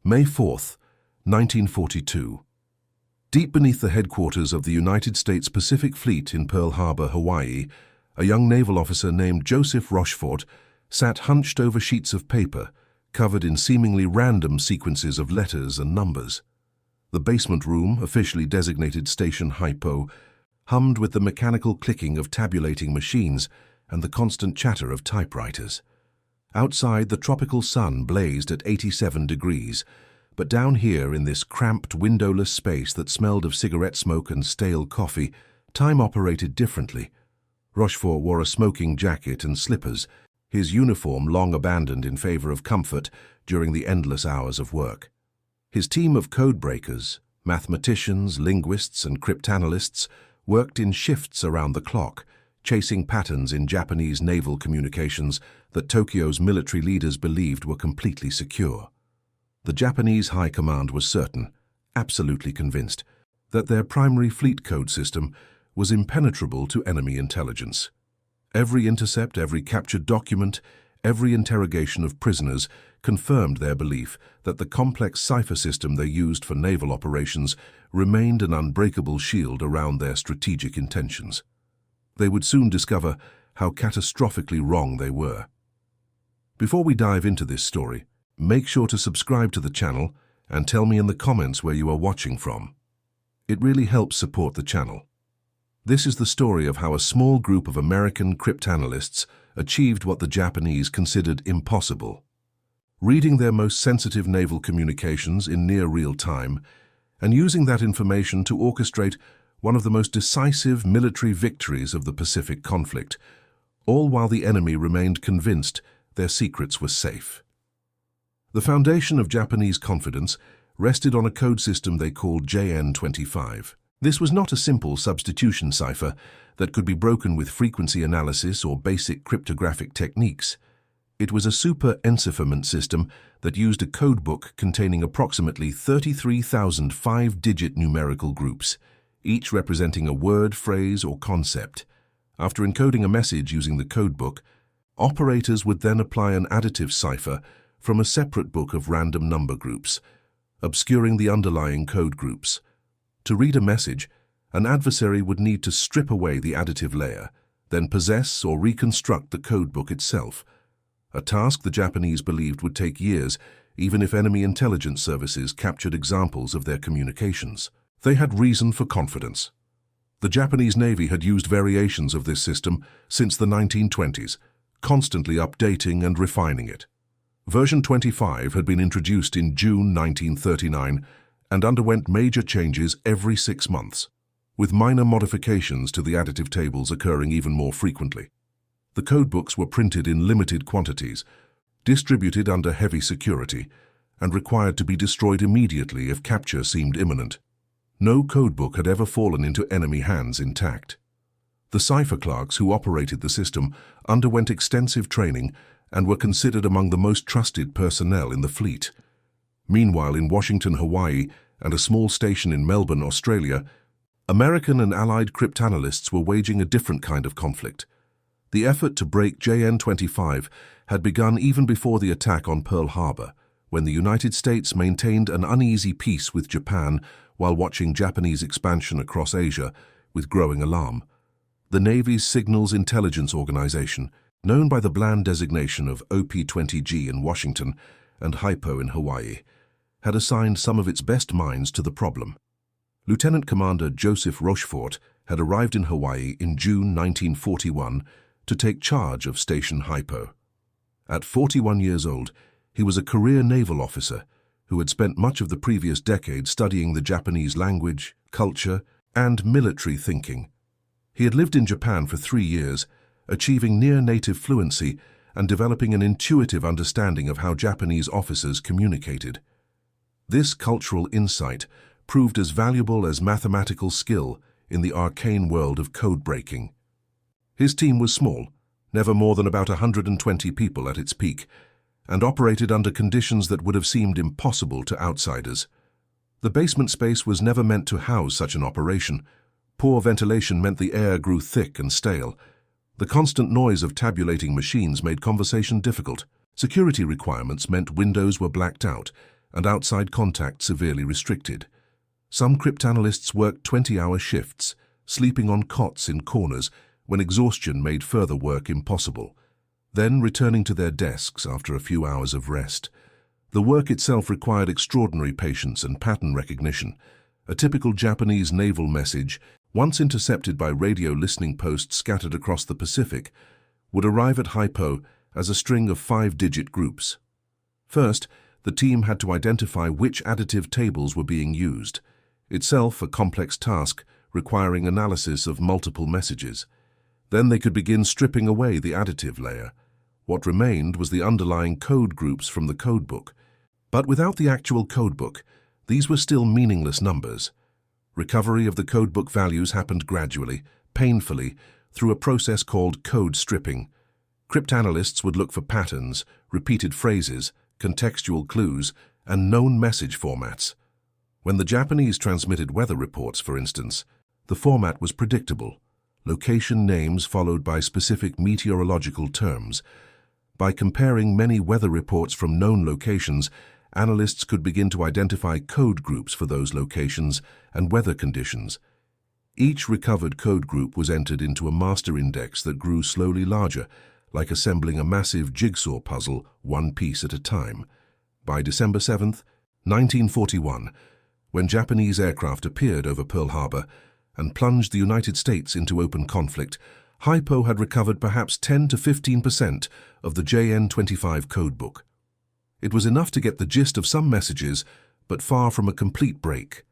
May 4, 1942. Deep beneath the headquarters of the United States Pacific Fleet in Pearl Harbor, Hawaii, a young naval officer named Joseph Rochefort sat hunched over sheets of paper covered in seemingly random sequences of letters and numbers. The basement room, officially designated Station Hypo, hummed with the mechanical clicking of tabulating machines and the constant chatter of typewriters. Outside, the tropical sun blazed at 87 degrees, but down here in this cramped, windowless space that smelled of cigarette smoke and stale coffee, time operated differently. Rochefort wore a smoking jacket and slippers, his uniform long abandoned in favor of comfort during the endless hours of work. His team of codebreakers, mathematicians, linguists, and cryptanalysts worked in shifts around the clock, chasing patterns in Japanese naval communications that Tokyo's military leaders believed were completely secure. The Japanese High Command was certain, absolutely convinced, that their primary fleet code system was impenetrable to enemy intelligence. Every intercept, every captured document, every interrogation of prisoners confirmed their belief that the complex cipher system they used for naval operations remained an unbreakable shield around their strategic intentions. They would soon discover how catastrophically wrong they were. Before we dive into this story, make sure to subscribe to the channel and tell me in the comments where you are watching from. It really helps support the channel. This is the story of how a small group of American cryptanalysts achieved what the Japanese considered impossible. Reading their most sensitive naval communications in near real time and using that information to orchestrate one of the most decisive military victories of the Pacific conflict, all while the enemy remained convinced their secrets were safe. The foundation of Japanese confidence rested on a code system they called JN-25. This was not a simple substitution cipher that could be broken with frequency analysis or basic cryptographic techniques. It was a super-encipherment system that used a codebook containing approximately 33,000 five-digit numerical groups, each representing a word, phrase, or concept. After encoding a message using the codebook, operators would then apply an additive cipher from a separate book of random number groups, obscuring the underlying code groups. To read a message, an adversary would need to strip away the additive layer, then possess or reconstruct the codebook itself, a task the Japanese believed would take years, even if enemy intelligence services captured examples of their communications. They had reason for confidence. The Japanese Navy had used variations of this system since the 1920s, constantly updating and refining it. Version 25 had been introduced in June 1939 and underwent major changes every 6 months, with minor modifications to the additive tables occurring even more frequently. The codebooks were printed in limited quantities, distributed under heavy security, and required to be destroyed immediately if capture seemed imminent. No codebook had ever fallen into enemy hands intact. The cipher clerks who operated the system underwent extensive training and were considered among the most trusted personnel in the fleet. Meanwhile, in Washington, Hawaii, and a small station in Melbourne, Australia, American and Allied cryptanalysts were waging a different kind of conflict. The effort to break JN-25 had begun even before the attack on Pearl Harbor, when the United States maintained an uneasy peace with Japan while watching Japanese expansion across Asia with growing alarm. The Navy's Signals Intelligence Organization, known by the bland designation of OP-20G in Washington and Hypo in Hawaii, had assigned some of its best minds to the problem. Lieutenant Commander Joseph Rochefort had arrived in Hawaii in June 1941 to take charge of Station Hypo. At 41 years old, he was a career naval officer who had spent much of the previous decade studying the Japanese language, culture, and military thinking. He had lived in Japan for 3 years, achieving near-native fluency and developing an intuitive understanding of how Japanese officers communicated. This cultural insight proved as valuable as mathematical skill in the arcane world of code-breaking. His team was small, never more than about 120 people at its peak, and operated under conditions that would have seemed impossible to outsiders. The basement space was never meant to house such an operation. Poor ventilation meant the air grew thick and stale. The constant noise of tabulating machines made conversation difficult. Security requirements meant windows were blacked out, and outside contact severely restricted. Some cryptanalysts worked 20-hour shifts, sleeping on cots in corners when exhaustion made further work impossible, then returning to their desks after a few hours of rest. The work itself required extraordinary patience and pattern recognition. A typical Japanese naval message, once intercepted by radio listening posts scattered across the Pacific, would arrive at Hypo as a string of 5-digit groups. First, the team had to identify which additive tables were being used, itself a complex task requiring analysis of multiple messages. Then they could begin stripping away the additive layer. What remained was the underlying code groups from the codebook. But without the actual codebook, these were still meaningless numbers. Recovery of the codebook values happened gradually, painfully, through a process called code stripping. Cryptanalysts would look for patterns, repeated phrases, contextual clues, and known message formats. When the Japanese transmitted weather reports, for instance, the format was predictable: location names followed by specific meteorological terms. By comparing many weather reports from known locations, analysts could begin to identify code groups for those locations and weather conditions. Each recovered code group was entered into a master index that grew slowly larger, like assembling a massive jigsaw puzzle, one piece at a time. By December 7, 1941, when Japanese aircraft appeared over Pearl Harbor and plunged the United States into open conflict, Hypo had recovered perhaps 10 to 15% of the JN-25 codebook. It was enough to get the gist of some messages, but far from a complete break.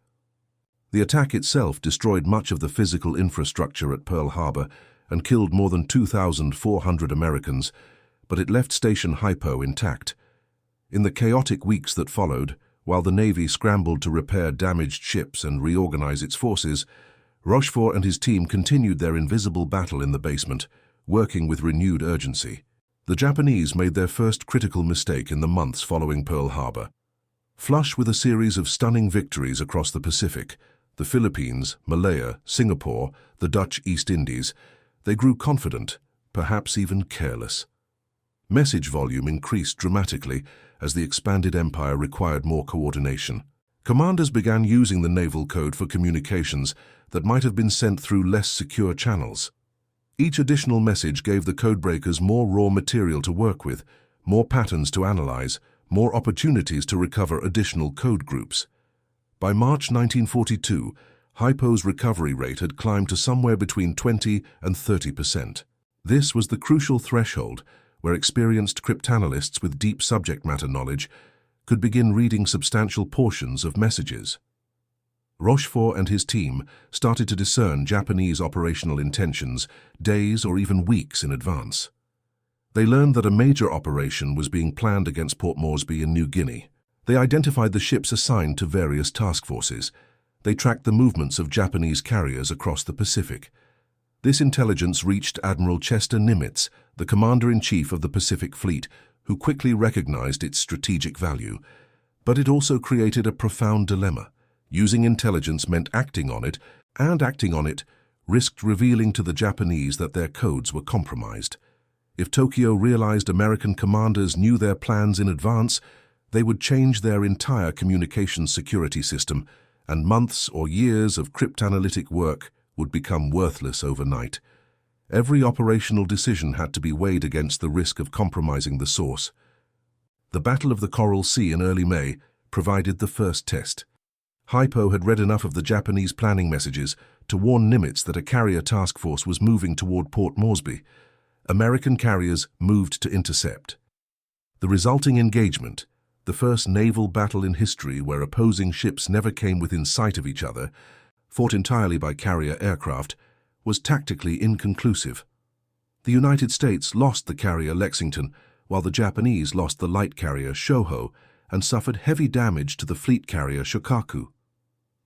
The attack itself destroyed much of the physical infrastructure at Pearl Harbor and killed more than 2,400 Americans, but it left Station Hypo intact. In the chaotic weeks that followed, while the Navy scrambled to repair damaged ships and reorganize its forces, Rochefort and his team continued their invisible battle in the basement, working with renewed urgency. The Japanese made their first critical mistake in the months following Pearl Harbor. Flush with a series of stunning victories across the Pacific, the Philippines, Malaya, Singapore, the Dutch East Indies, they grew confident, perhaps even careless. Message volume increased dramatically as the expanded empire required more coordination. Commanders began using the naval code for communications that might have been sent through less secure channels. Each additional message gave the codebreakers more raw material to work with, more patterns to analyze, more opportunities to recover additional code groups. By March 1942, Hypo's recovery rate had climbed to somewhere between 20 and 30%. This was the crucial threshold where experienced cryptanalysts with deep subject matter knowledge could begin reading substantial portions of messages. Rochefort and his team started to discern Japanese operational intentions days or even weeks in advance. They learned that a major operation was being planned against Port Moresby in New Guinea. They identified the ships assigned to various task forces. They tracked the movements of Japanese carriers across the Pacific. This intelligence reached Admiral Chester Nimitz, the commander-in-chief of the Pacific Fleet, who quickly recognized its strategic value. But it also created a profound dilemma. Using intelligence meant acting on it, and acting on it risked revealing to the Japanese that their codes were compromised. If Tokyo realized American commanders knew their plans in advance, they would change their entire communications security system, and months or years of cryptanalytic work would become worthless overnight. Every operational decision had to be weighed against the risk of compromising the source. The Battle of the Coral Sea in early May provided the first test. Hypo had read enough of the Japanese planning messages to warn Nimitz that a carrier task force was moving toward Port Moresby. American carriers moved to intercept. The resulting engagement, the first naval battle in history where opposing ships never came within sight of each other, fought entirely by carrier aircraft, was tactically inconclusive. The United States lost the carrier Lexington, while the Japanese lost the light carrier Shoho and suffered heavy damage to the fleet carrier Shokaku.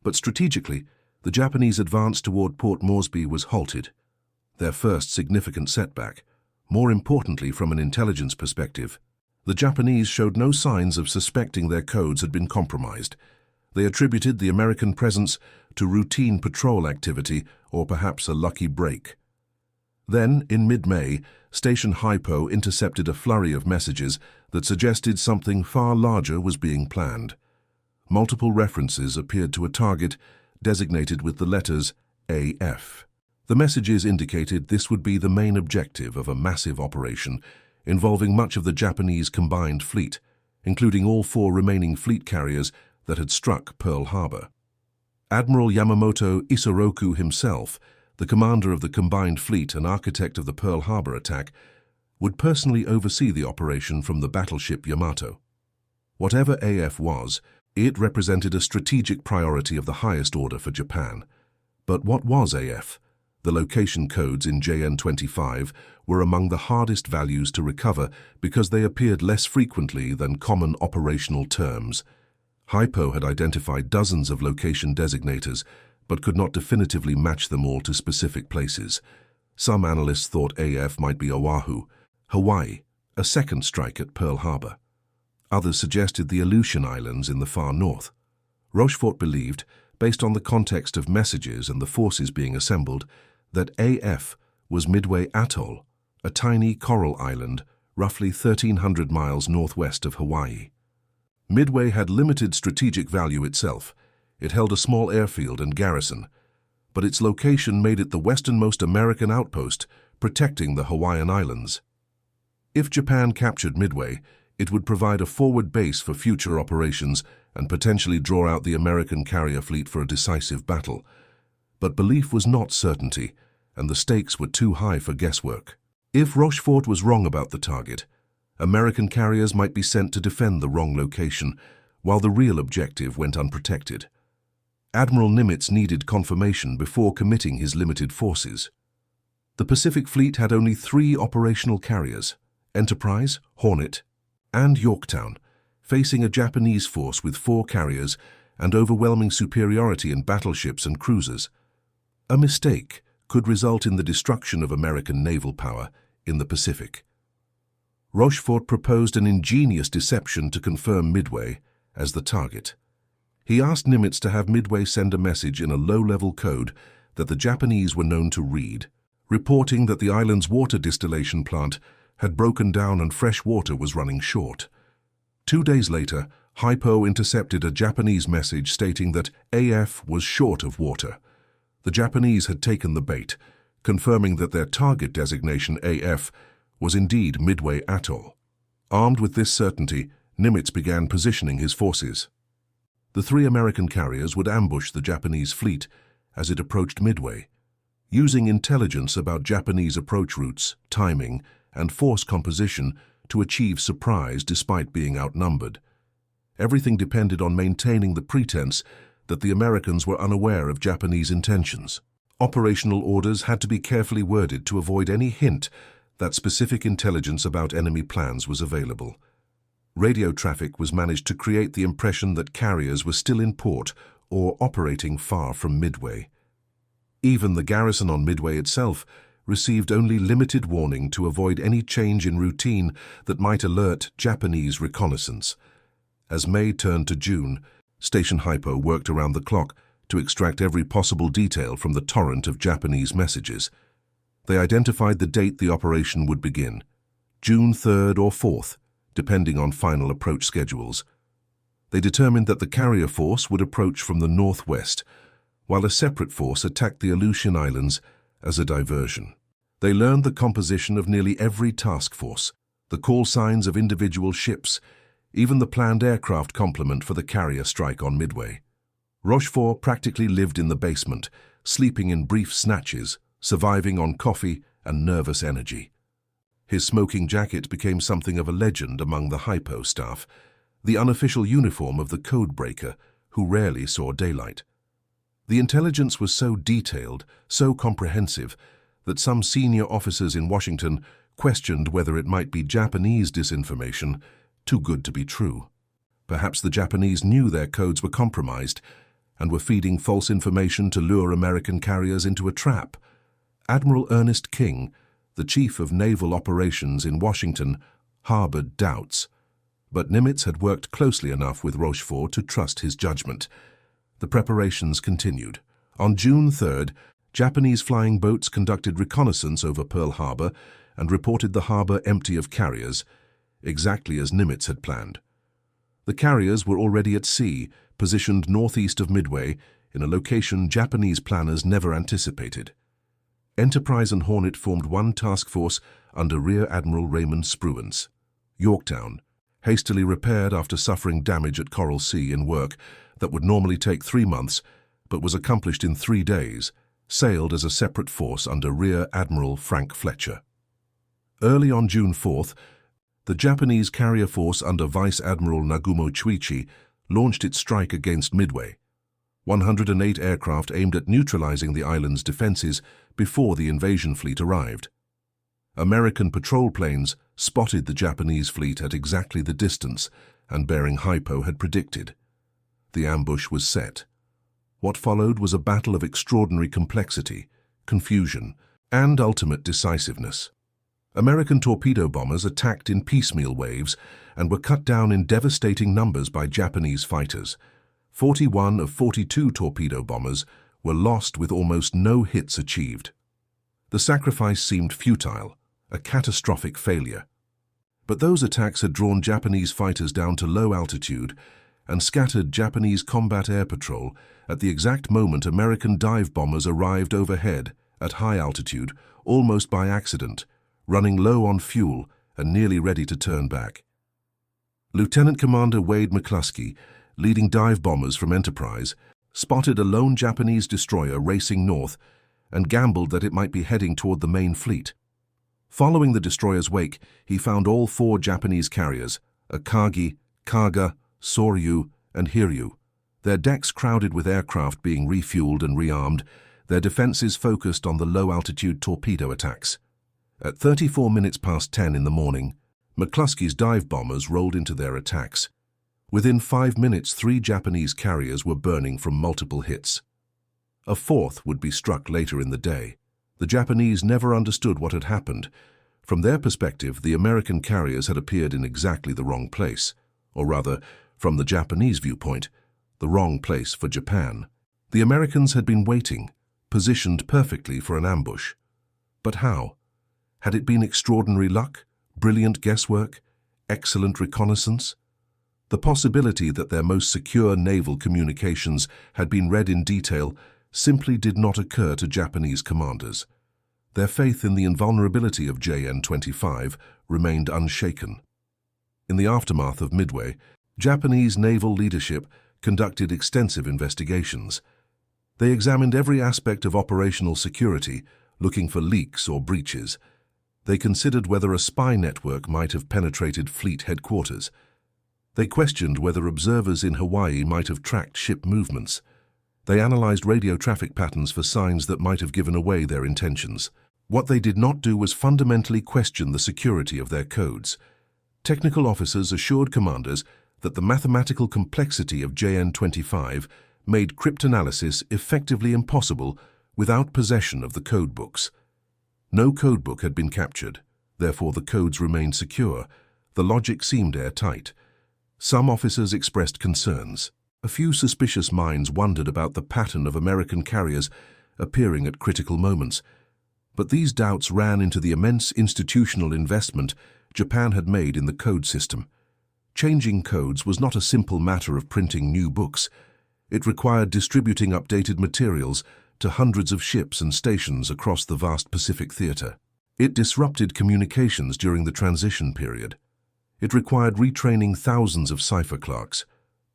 But strategically, the Japanese advance toward Port Moresby was halted, their first significant setback. More importantly, from an intelligence perspective, the Japanese showed no signs of suspecting their codes had been compromised. They attributed the American presence to routine patrol activity or perhaps a lucky break. Then, in mid-May, Station Hypo intercepted a flurry of messages that suggested something far larger was being planned. multiple references appeared to a target designated with the letters AF. The messages indicated this would be the main objective of a massive operation involving much of the Japanese combined fleet, including all 4 remaining fleet carriers that had struck Pearl Harbor. Admiral Yamamoto Isoroku himself, the commander of the combined fleet and architect of the Pearl Harbor attack, would personally oversee the operation from the battleship Yamato. Whatever AF was, it represented a strategic priority of the highest order for Japan. But what was AF? The location codes in JN-25 were among the hardest values to recover because they appeared less frequently than common operational terms. Hypo had identified dozens of location designators, but could not definitively match them all to specific places. Some analysts thought AF might be Oahu, Hawaii, a second strike at Pearl Harbor. Others suggested the Aleutian Islands in the far north. Rochefort believed, based on the context of messages and the forces being assembled, that AF was Midway Atoll, a tiny coral island roughly 1,300 miles northwest of Hawaii. Midway had limited strategic value itself. It held a small airfield and garrison, but its location made it the westernmost American outpost protecting the Hawaiian Islands. If Japan captured Midway, it would provide a forward base for future operations and potentially draw out the American carrier fleet for a decisive battle. But belief was not certainty, and the stakes were too high for guesswork. If Rochefort was wrong about the target, American carriers might be sent to defend the wrong location, while the real objective went unprotected. Admiral Nimitz needed confirmation before committing his limited forces. The Pacific Fleet had only 3 operational carriers: Enterprise, Hornet, and Yorktown, facing a Japanese force with 4 carriers and overwhelming superiority in battleships and cruisers. A mistake could result in the destruction of American naval power in the Pacific. Rochefort proposed an ingenious deception to confirm Midway as the target. He asked Nimitz to have Midway send a message in a low-level code that the Japanese were known to read, reporting that the island's water distillation plant had broken down and fresh water was running short. 2 days later, Hypo intercepted a Japanese message stating that AF was short of water. The Japanese had taken the bait, confirming that their target designation AF was indeed Midway Atoll. Armed with this certainty, Nimitz began positioning his forces. The 3 American carriers would ambush the Japanese fleet as it approached Midway, using intelligence about Japanese approach routes, timing, and force composition to achieve surprise despite being outnumbered. Everything depended on maintaining the pretense that the Americans were unaware of Japanese intentions. Operational orders had to be carefully worded to avoid any hint that specific intelligence about enemy plans was available. Radio traffic was managed to create the impression that carriers were still in port or operating far from Midway. Even the garrison on Midway itself received only limited warning to avoid any change in routine that might alert Japanese reconnaissance. As May turned to June, Station Hypo worked around the clock to extract every possible detail from the torrent of Japanese messages. They identified the date the operation would begin, June 3rd or 4th, depending on final approach schedules. They determined that the carrier force would approach from the northwest, while a separate force attacked the Aleutian Islands as a diversion. They learned the composition of nearly every task force, the call signs of individual ships, even the planned aircraft complement for the carrier strike on Midway. Rochefort practically lived in the basement, sleeping in brief snatches, surviving on coffee and nervous energy. His smoking jacket became something of a legend among the Hypo staff, the unofficial uniform of the codebreaker who rarely saw daylight. The intelligence was so detailed, so comprehensive, that some senior officers in Washington questioned whether it might be Japanese disinformation, too good to be true. Perhaps the Japanese knew their codes were compromised and were feeding false information to lure American carriers into a trap. Admiral Ernest King, the chief of naval operations in Washington, harbored doubts. But Nimitz had worked closely enough with Rochefort to trust his judgment. The preparations continued. On June 3rd, Japanese flying boats conducted reconnaissance over Pearl Harbor and reported the harbor empty of carriers, exactly as Nimitz had planned. The carriers were already at sea, positioned northeast of Midway in a location Japanese planners never anticipated. Enterprise and Hornet formed one task force under Rear Admiral Raymond Spruance. Yorktown, hastily repaired after suffering damage at Coral Sea in work that would normally take 3 months, but was accomplished in 3 days, sailed as a separate force under Rear Admiral Frank Fletcher. Early on June 4th, the Japanese carrier force under Vice Admiral Nagumo Chuichi launched its strike against Midway. 108 aircraft aimed at neutralizing the island's defenses before the invasion fleet arrived. American patrol planes spotted the Japanese fleet at exactly the distance and bearing hypo had predicted. The ambush was set. What followed was a battle of extraordinary complexity, confusion, and ultimate decisiveness. American torpedo bombers attacked in piecemeal waves and were cut down in devastating numbers by Japanese fighters. 41 of 42 torpedo bombers were lost with almost no hits achieved. The sacrifice seemed futile, a catastrophic failure. But those attacks had drawn Japanese fighters down to low altitude and scattered Japanese combat air patrol at the exact moment American dive bombers arrived overhead at high altitude, almost by accident, running low on fuel and nearly ready to turn back. Lieutenant Commander Wade McCluskey, leading dive bombers from Enterprise, spotted a lone Japanese destroyer racing north and gambled that it might be heading toward the main fleet. Following the destroyer's wake, he found all 4 Japanese carriers, Akagi, Kaga, Soryu, and Hiryu, their decks crowded with aircraft being refueled and rearmed, their defenses focused on the low-altitude torpedo attacks. At 34 minutes past 10 in the morning, McCluskey's dive bombers rolled into their attacks. Within 5 minutes, 3 Japanese carriers were burning from multiple hits. A 4th would be struck later in the day. The Japanese never understood what had happened. From their perspective, the American carriers had appeared in exactly the wrong place, or rather, from the Japanese viewpoint, the wrong place for Japan. The Americans had been waiting, positioned perfectly for an ambush. But how? Had it been extraordinary luck, brilliant guesswork, excellent reconnaissance? The possibility that their most secure naval communications had been read in detail simply did not occur to Japanese commanders. Their faith in the invulnerability of JN-25 remained unshaken. In the aftermath of Midway, Japanese naval leadership conducted extensive investigations. They examined every aspect of operational security, looking for leaks or breaches. They considered whether a spy network might have penetrated fleet headquarters. They questioned whether observers in Hawaii might have tracked ship movements. They analyzed radio traffic patterns for signs that might have given away their intentions. What they did not do was fundamentally question the security of their codes. Technical officers assured commanders that the mathematical complexity of JN-25 made cryptanalysis effectively impossible without possession of the codebooks. No codebook had been captured, therefore the codes remained secure. The logic seemed airtight. Some officers expressed concerns. A few suspicious minds wondered about the pattern of American carriers appearing at critical moments. But these doubts ran into the immense institutional investment Japan had made in the code system. Changing codes was not a simple matter of printing new books. It required distributing updated materials to hundreds of ships and stations across the vast Pacific theater. It disrupted communications during the transition period. It required retraining thousands of cipher clerks.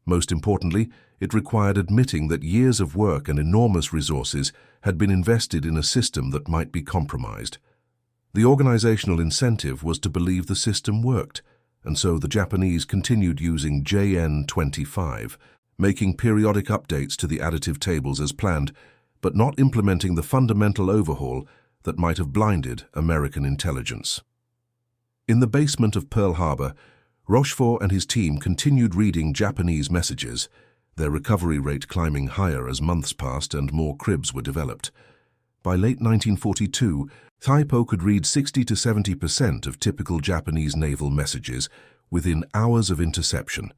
Most importantly, it required admitting that years of work and enormous resources had been invested in a system that might be compromised. The organizational incentive was to believe the system worked, and so the Japanese continued using JN-25, making periodic updates to the additive tables as planned, but not implementing the fundamental overhaul that might have blinded American intelligence. In the basement of Pearl Harbor, Rochefort and his team continued reading Japanese messages, their recovery rate climbing higher as months passed and more cribs were developed. By late 1942, Typo could read 60 to 70% of typical Japanese naval messages within hours of interception.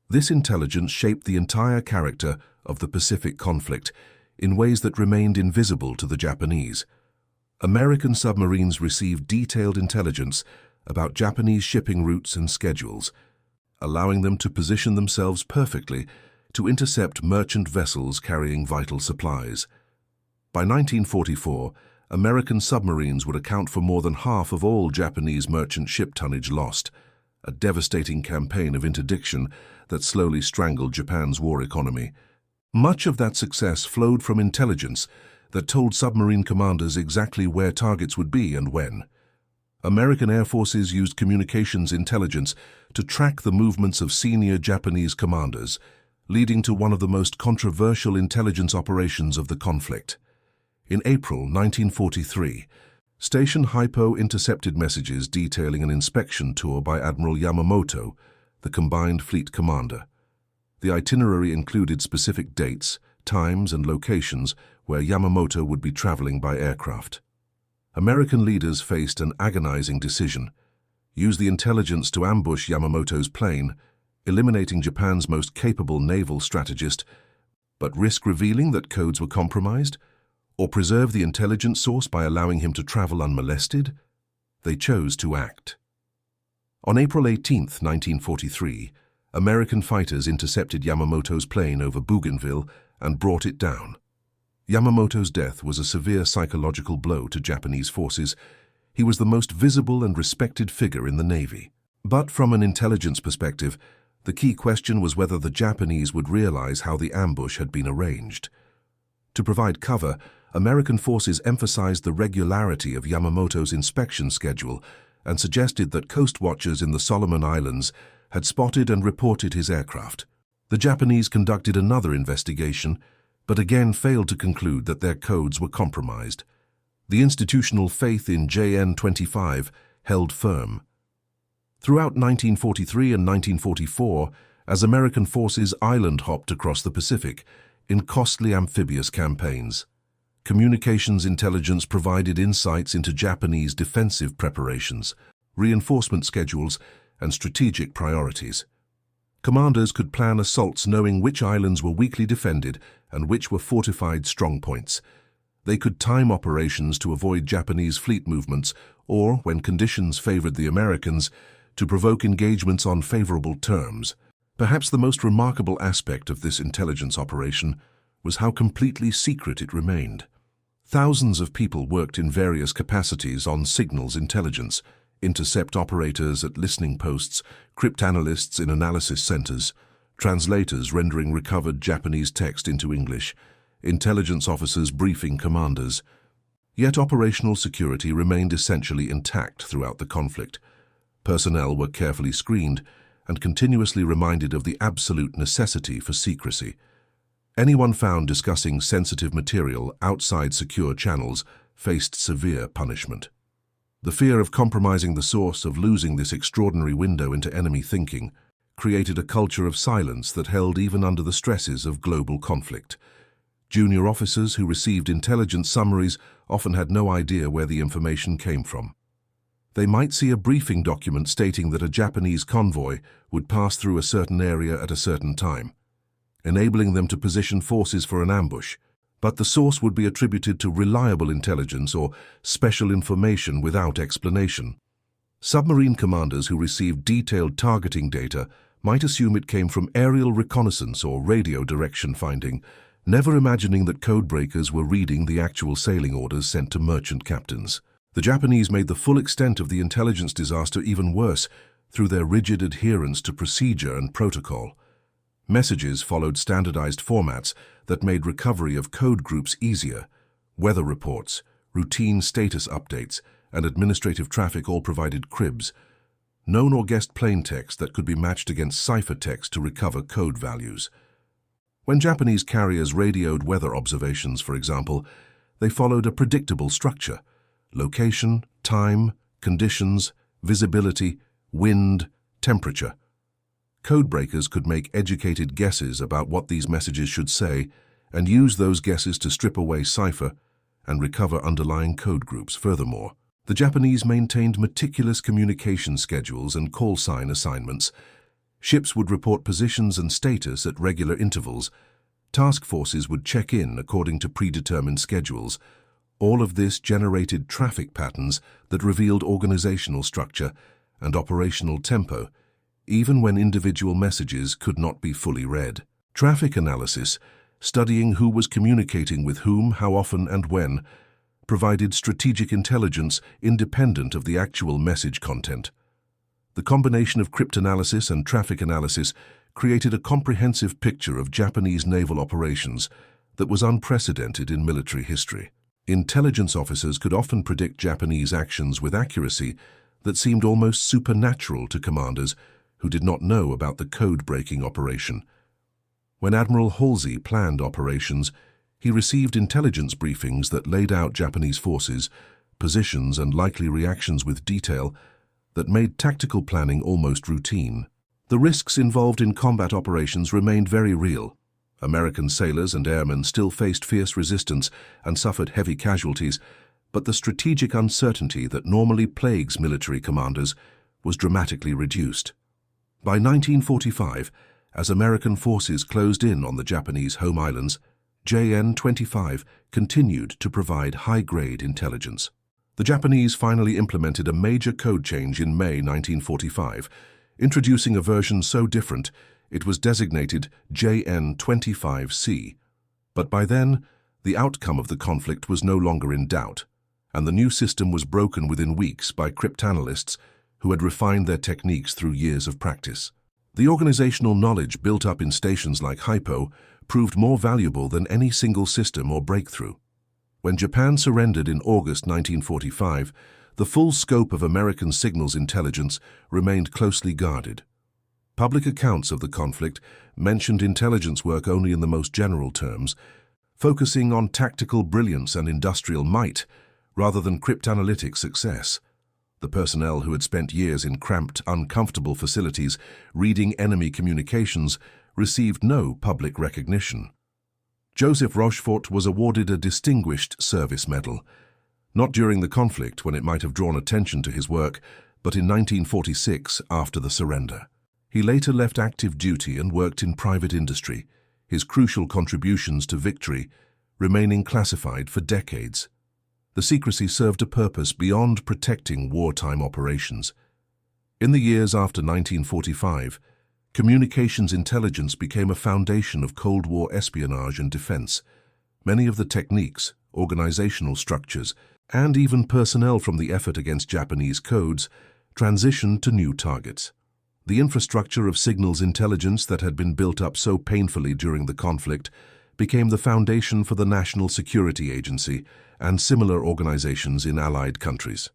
This intelligence shaped the entire character of the Pacific conflict in ways that remained invisible to the Japanese. American submarines received detailed intelligence about Japanese shipping routes and schedules, allowing them to position themselves perfectly to intercept merchant vessels carrying vital supplies. By 1944, American submarines would account for more than half of all Japanese merchant ship tonnage lost, a devastating campaign of interdiction that slowly strangled Japan's war economy. Much of that success flowed from intelligence that told submarine commanders exactly where targets would be and when. American air forces used communications intelligence to track the movements of senior Japanese commanders, leading to one of the most controversial intelligence operations of the conflict. In April 1943, Station Hypo intercepted messages detailing an inspection tour by Admiral Yamamoto, the combined fleet commander. The itinerary included specific dates, times, and locations where Yamamoto would be traveling by aircraft. American leaders faced an agonizing decision: use the intelligence to ambush Yamamoto's plane, eliminating Japan's most capable naval strategist, but risk revealing that codes were compromised, or preserve the intelligence source by allowing him to travel unmolested. They chose to act. On April 18, 1943, American fighters intercepted Yamamoto's plane over Bougainville and brought it down. Yamamoto's death was a severe psychological blow to Japanese forces. He was the most visible and respected figure in the Navy. But from an intelligence perspective, the key question was whether the Japanese would realize how the ambush had been arranged. To provide cover, American forces emphasized the regularity of Yamamoto's inspection schedule and suggested that coast watchers in the Solomon Islands had spotted and reported his aircraft. The Japanese conducted another investigation, but again failed to conclude that their codes were compromised. The institutional faith in JN-25 held firm. Throughout 1943 and 1944, as American forces island-hopped across the Pacific in costly amphibious campaigns, communications intelligence provided insights into Japanese defensive preparations, reinforcement schedules, and strategic priorities. Commanders could plan assaults knowing which islands were weakly defended and which were fortified strongpoints. They could time operations to avoid Japanese fleet movements or, when conditions favored the Americans, to provoke engagements on favorable terms. Perhaps the most remarkable aspect of this intelligence operation was how completely secret it remained. Thousands of people worked in various capacities on signals intelligence: intercept operators at listening posts, cryptanalysts in analysis centers, translators rendering recovered Japanese text into English, intelligence officers briefing commanders. Yet operational security remained essentially intact throughout the conflict. Personnel were carefully screened and continuously reminded of the absolute necessity for secrecy. Anyone found discussing sensitive material outside secure channels faced severe punishment. The fear of compromising the source, of losing this extraordinary window into enemy thinking, created a culture of silence that held even under the stresses of global conflict. Junior officers who received intelligence summaries often had no idea where the information came from. They might see a briefing document stating that a Japanese convoy would pass through a certain area at a certain time, enabling them to position forces for an ambush, but the source would be attributed to reliable intelligence or special information without explanation. Submarine commanders who received detailed targeting data might assume it came from aerial reconnaissance or radio direction finding, never imagining that codebreakers were reading the actual sailing orders sent to merchant captains. The Japanese made the full extent of the intelligence disaster even worse through their rigid adherence to procedure and protocol. Messages followed standardized formats that made recovery of code groups easier. Weather reports, routine status updates, and administrative traffic all provided cribs, known or guessed plain text that could be matched against ciphertext to recover code values. When Japanese carriers radioed weather observations, for example, they followed a predictable structure: location, time, conditions, visibility, wind, temperature. Codebreakers could make educated guesses about what these messages should say and use those guesses to strip away cipher and recover underlying code groups. Furthermore, the Japanese maintained meticulous communication schedules and call sign assignments. Ships would report positions and status at regular intervals. Task forces would check in according to predetermined schedules. All of this generated traffic patterns that revealed organizational structure and operational tempo, even when individual messages could not be fully read. Traffic analysis, studying who was communicating with whom, how often and when, provided strategic intelligence independent of the actual message content. The combination of cryptanalysis and traffic analysis created a comprehensive picture of Japanese naval operations that was unprecedented in military history. Intelligence officers could often predict Japanese actions with accuracy that seemed almost supernatural to commanders who did not know about the code-breaking operation. When Admiral Halsey planned operations, he received intelligence briefings that laid out Japanese forces, positions, and likely reactions with detail that made tactical planning almost routine. The risks involved in combat operations remained very real. American sailors and airmen still faced fierce resistance and suffered heavy casualties, but the strategic uncertainty that normally plagues military commanders was dramatically reduced. By 1945, as American forces closed in on the Japanese home islands, JN-25 continued to provide high-grade intelligence. The Japanese finally implemented a major code change in May 1945, introducing a version so different it was designated JN-25C. But by then, the outcome of the conflict was no longer in doubt, and the new system was broken within weeks by cryptanalysts who had refined their techniques through years of practice. The organizational knowledge built up in stations like Hypo proved more valuable than any single system or breakthrough. When Japan surrendered in August 1945, the full scope of American signals intelligence remained closely guarded. Public accounts of the conflict mentioned intelligence work only in the most general terms, focusing on tactical brilliance and industrial might rather than cryptanalytic success. The personnel who had spent years in cramped, uncomfortable facilities reading enemy communications received no public recognition. Joseph Rochefort was awarded a Distinguished Service Medal, not during the conflict when it might have drawn attention to his work, but in 1946 after the surrender. He later left active duty and worked in private industry, his crucial contributions to victory remaining classified for decades. The secrecy served a purpose beyond protecting wartime operations. In the years after 1945, communications intelligence became a foundation of Cold War espionage and defense. Many of the techniques, organizational structures, and even personnel from the effort against Japanese codes transitioned to new targets. The infrastructure of signals intelligence that had been built up so painfully during the conflict became the foundation for the National Security Agency and similar organizations in allied countries.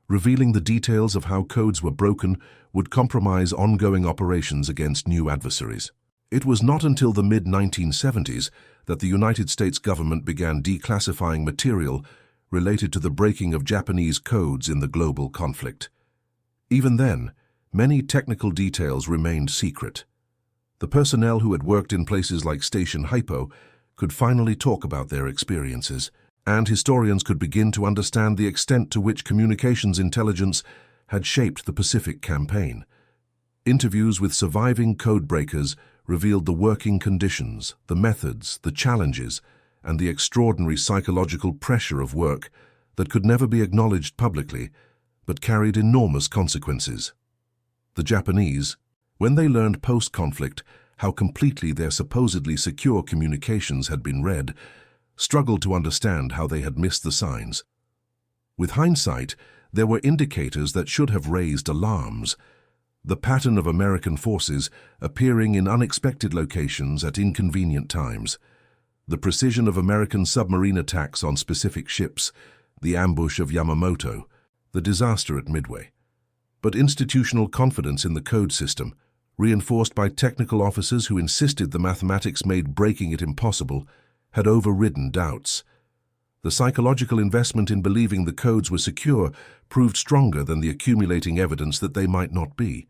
Revealing the details of how codes were broken would compromise ongoing operations against new adversaries. It was not until the mid-1970s that the United States government began declassifying material related to the breaking of Japanese codes in the global conflict. Even then, many technical details remained secret. The personnel who had worked in places like Station Hypo could finally talk about their experiences, and historians could begin to understand the extent to which communications intelligence had shaped the Pacific Campaign. Interviews with surviving code breakers revealed the working conditions, the methods, the challenges, and the extraordinary psychological pressure of work that could never be acknowledged publicly, but carried enormous consequences. The Japanese, when they learned post-conflict how completely their supposedly secure communications had been read, struggled to understand how they had missed the signs. With hindsight, there were indicators that should have raised alarms. The pattern of American forces appearing in unexpected locations at inconvenient times, the precision of American submarine attacks on specific ships, the ambush of Yamamoto, the disaster at Midway. But institutional confidence in the code system, reinforced by technical officers who insisted the mathematics made breaking it impossible, had overridden doubts. The psychological investment in believing the codes were secure proved stronger than the accumulating evidence that they might not be.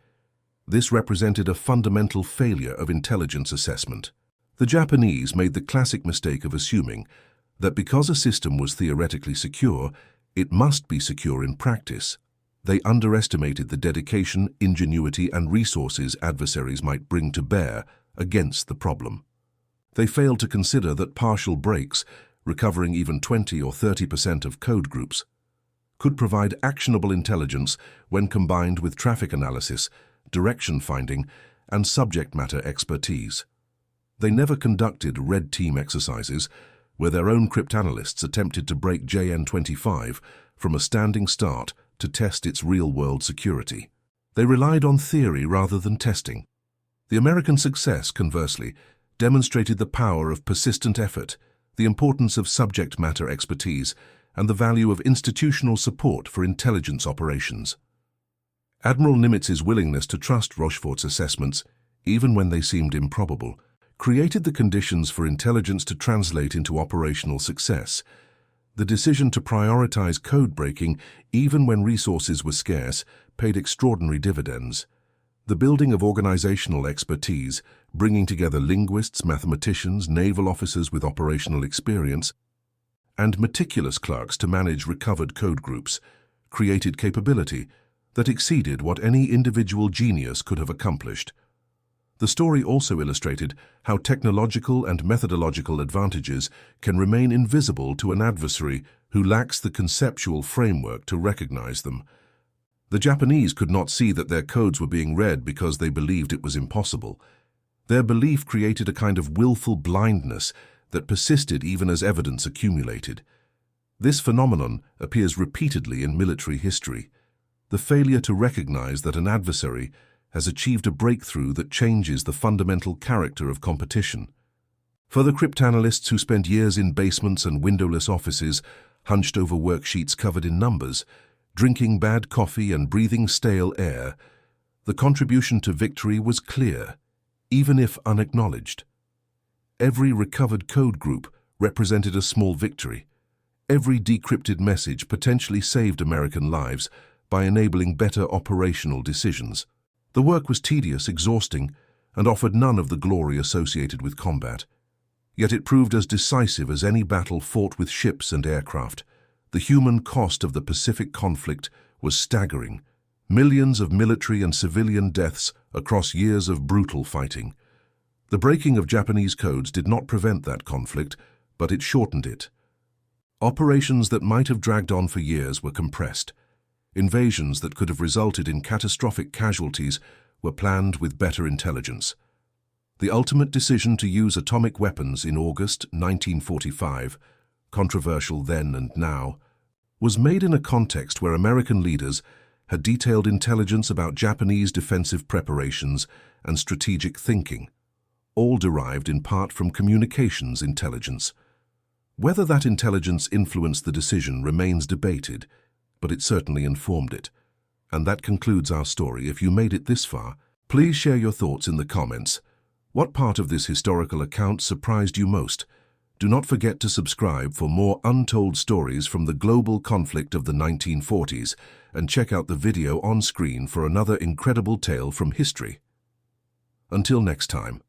This represented a fundamental failure of intelligence assessment. The Japanese made the classic mistake of assuming that because a system was theoretically secure, it must be secure in practice. They underestimated the dedication, ingenuity, and resources adversaries might bring to bear against the problem. They failed to consider that partial breaks, recovering even 20 or 30% of code groups, could provide actionable intelligence when combined with traffic analysis, direction finding, and subject matter expertise. They never conducted red team exercises, where their own cryptanalysts attempted to break JN-25 from a standing start to test its real-world security. They relied on theory rather than testing. The American success, conversely, demonstrated the power of persistent effort, the importance of subject matter expertise, and the value of institutional support for intelligence operations. Admiral Nimitz's willingness to trust Rochefort's assessments, even when they seemed improbable, created the conditions for intelligence to translate into operational success. The decision to prioritize code breaking, even when resources were scarce, paid extraordinary dividends. The building of organizational expertise, bringing together linguists, mathematicians, naval officers with operational experience, and meticulous clerks to manage recovered code groups, created capability that exceeded what any individual genius could have accomplished. The story also illustrated how technological and methodological advantages can remain invisible to an adversary who lacks the conceptual framework to recognize them. The Japanese could not see that their codes were being read because they believed it was impossible. Their belief created a kind of willful blindness that persisted even as evidence accumulated. This phenomenon appears repeatedly in military history. The failure to recognize that an adversary has achieved a breakthrough that changes the fundamental character of competition. For the cryptanalysts who spent years in basements and windowless offices, hunched over worksheets covered in numbers, drinking bad coffee and breathing stale air, the contribution to victory was clear, even if unacknowledged. Every recovered code group represented a small victory. Every decrypted message potentially saved American lives by enabling better operational decisions. The work was tedious, exhausting, and offered none of the glory associated with combat. Yet it proved as decisive as any battle fought with ships and aircraft. The human cost of the Pacific conflict was staggering. Millions of military and civilian deaths across years of brutal fighting. The breaking of Japanese codes did not prevent that conflict, but it shortened it. Operations that might have dragged on for years were compressed. Invasions that could have resulted in catastrophic casualties were planned with better intelligence. The ultimate decision to use atomic weapons in August 1945, controversial then and now, was made in a context where American leaders had detailed intelligence about Japanese defensive preparations and strategic thinking, all derived in part from communications intelligence. Whether that intelligence influenced the decision remains debated, but it certainly informed it. And that concludes our story. If you made it this far, please share your thoughts in the comments. What part of this historical account surprised you most? Do not forget to subscribe for more untold stories from the global conflict of the 1940s, and check out the video on screen for another incredible tale from history. Until next time.